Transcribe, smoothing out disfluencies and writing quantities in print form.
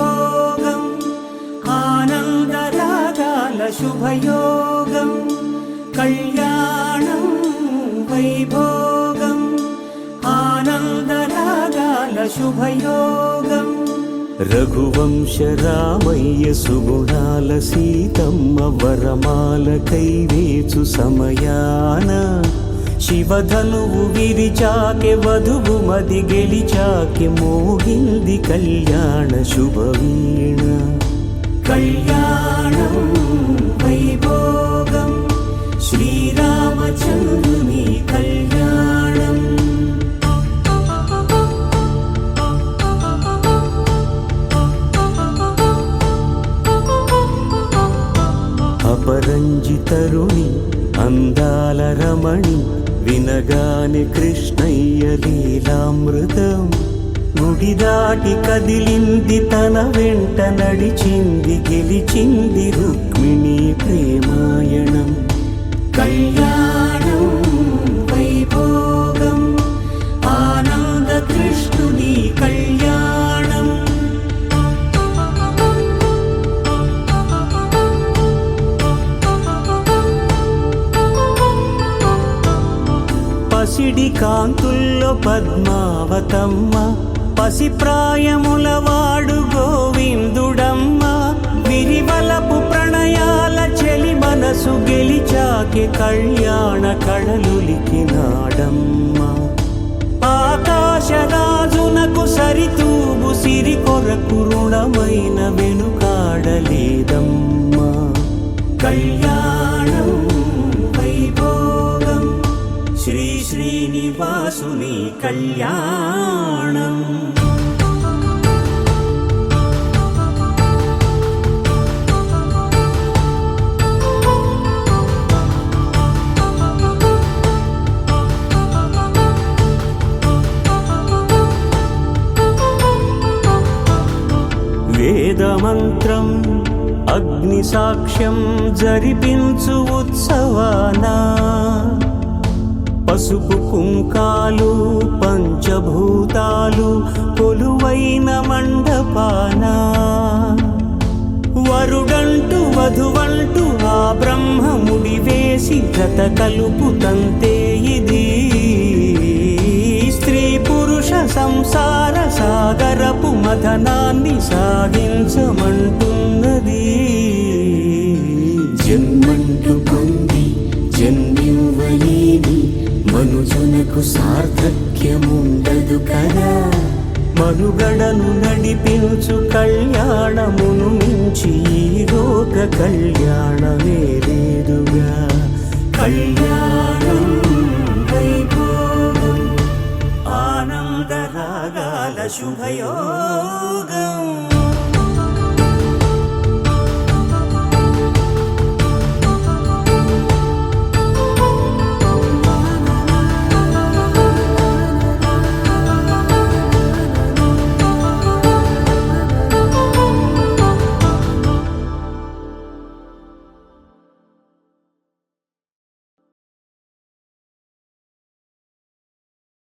వైభోగం ఆనందరాగాల శుభయోగం కళ్యాణం వైభోగం ఆనందరాగాల శుభయోగం రఘువంశ రామయ్య సుగుణాల సీతమ్మ వరమాల కైవేచు సమయాన శివధనువు విరిచాకె వధువు మది గెలిచాకె మోగింది కళ్యాణ శుభవీణ కళ్యాణం వైభోగం శ్రీరామచంద్రుని కళ్యాణం అపరంజి తరుణి అందాల రమణి వినగాని కృష్ణయ్య లీలామృతం గుడి దాటి కదిలింది తన వెంట నడిచింది గెలిచింది రుక్మిణి ప్రేమాయణం కళ్యాణం వైభోగం ఆనంద కృష్ణుని కళ్యాణం పసిడి కాంతుల్లో పద్మావతమ్మ పసిప్రాయముల వాడు గోవిందుడమ్మ విరివలపు ప్రణయాల చెలి మనసు గెలిచాకె కళ్యాణ కళలులికినాడమ్మ ఆకాశరాజునకు సరితూగు సిరి కొరకు రుణమైన వెనుకాడలేదమ్మ కళ్యాణం వైభోగం శ్రీ శ్రీనివాసుని కళ్యాణం వేదమంత్రం అగ్ని సాక్ష్యం జరిపించు ఉత్సవానా పసుపు కుంకాలు పంచభూతాలు కొలువైన మండపాన వరుడంటూ వధువంటూ ఆ బ్రహ్మముడి వేసి జత కలుపుతంతే ఇది స్త్రీ పురుష సంసార సాగరపు మథనాన్ని సాగించమంటున్నది జన్మంటూ పొంది జన్మివ్వలేని మనుజునకు సార్థక్యముండదు కదా మనుగడను నడిపించు కళ్యాణమును మించి ఈ లోక కళ్యాణమే లేదుగా కళ్యాణం వైభోగం ఆనందరాగాల శుభయోగం